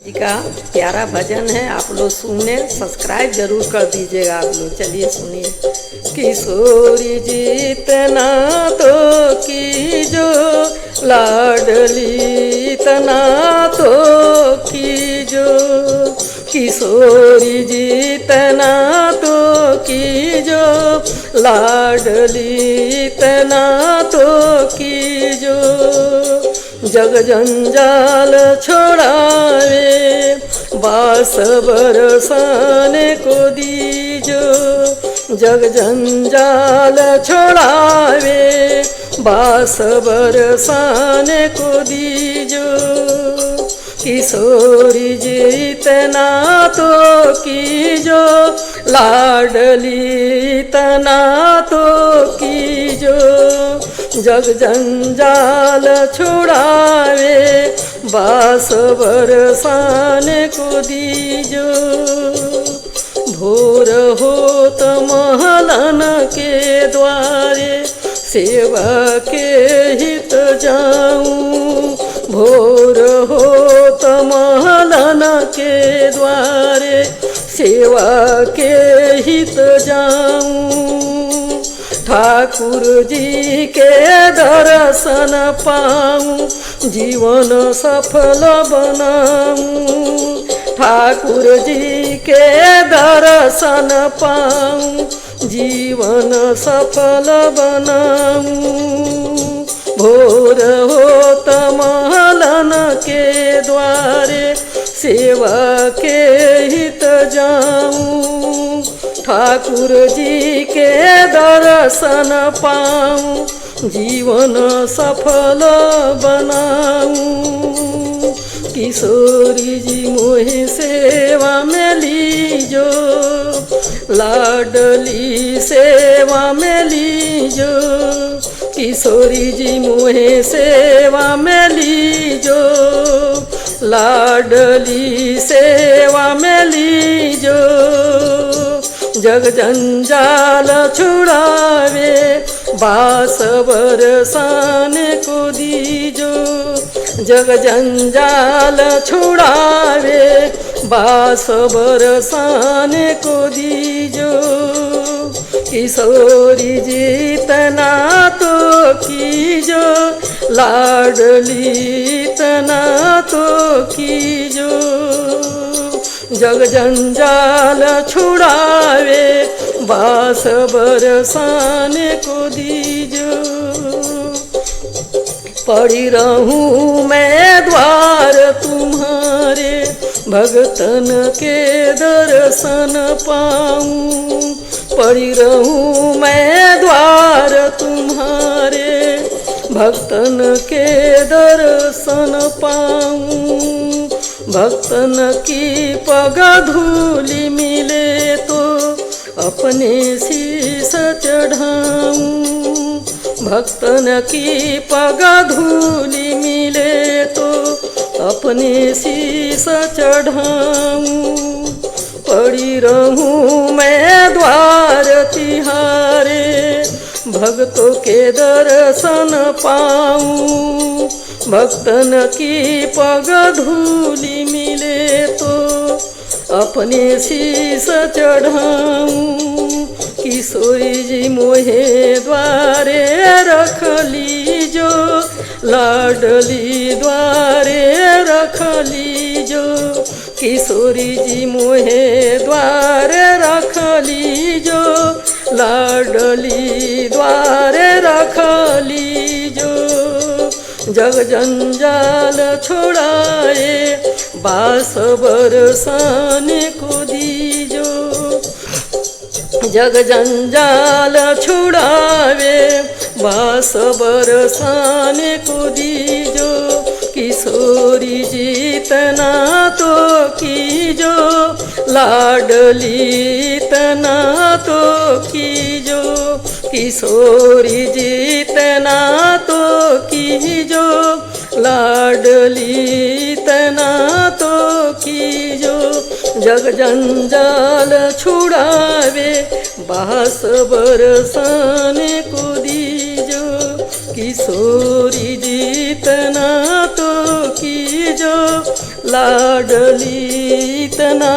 जी का प्यारा भजन है, आप लोग सुने, सब्सक्राइब जरूर कर दीजिएगा आप लोग। चलिए सुनिए। किशोरी जितना तो की जो लाडली तना तो की जो, किशोरी जितना तो की जो लाडली तना तो की जो, जग जंजाल छोड़ावे बास बरसाने को दीजो, जग जंजाल छोड़ावे बास बरसाने को दीजो, किशोरी जितना तो कीजो लाडली तना तो कीजो, जग जंजाल छुड़ावे बास बरसाने को दीजो, भोर होत महलन के द्वारे सेवा के हित जाऊं, भोर होत महलन के द्वारे सेवा के हित जाऊं, ठाकुर जी के दर्शन पाऊं जीवन सफल बनाऊं, ठाकुर जी के दर्शन पाऊं जीवन सफल बनाऊं, भोर होत महलन के द्वारे सेवा के हित जाऊं, ठाकुर जी के दर्शन पाऊं जीवन सफल बनाऊं, किशोरी जी मोहे सेवा में लीजो लाडली सेवा में लीजो, किशोरी जी मोहे सेवा में लीजो लाडली सेवा में लीजो, जग जंजाल छुड़ावे बास बरसाने को दीजो, जग जंजाल छुड़ावे बास बरसाने को दीजो, किशोरी जितना तो कीजो लाडली तना तो कीजो, जग जंजाल छुड़ावे बास बरसाने को दीजो, पड़ी रहूं मैं द्वार तुम्हारे भगतन के दर्शन पाऊं, पड़ी रहूं मैं द्वार तुम्हारे भक्तन के दर्शन पाऊं, भक्तन की पग धूलि मिले तो अपने शीश चढ़ाऊं, भक्तन की पग धूलि मिले तो अपने शीश चढ़ाऊं, पड़ी रहूं मैं द्वार तिहारे भक्तों के दर्शन पाऊं, भक्तन की पग धूलि मिले तो अपने शीश चढ़ाऊं, किशोरी जी मोहे द्वारे रख लीजो लाडली द्वारे रख लीजो, किशोरी जी मोहे द्वारे रख लीजो लाडली द्वारे रख लीजो, जग जंजाल छोड़ाए बास बरसाने को दीजो, जग जंजाल छुड़ावे बास बरसाने को दीजो, किशोरी जितना तो कीजो लाडली तना तो कीजो, किशोरी जितना तो कीजो लाडली तना तो कीजो, जग जंजाल छुड़ावे बास बरसाने को दीजो, किशोरी जितना तो कीजो लाडली इतना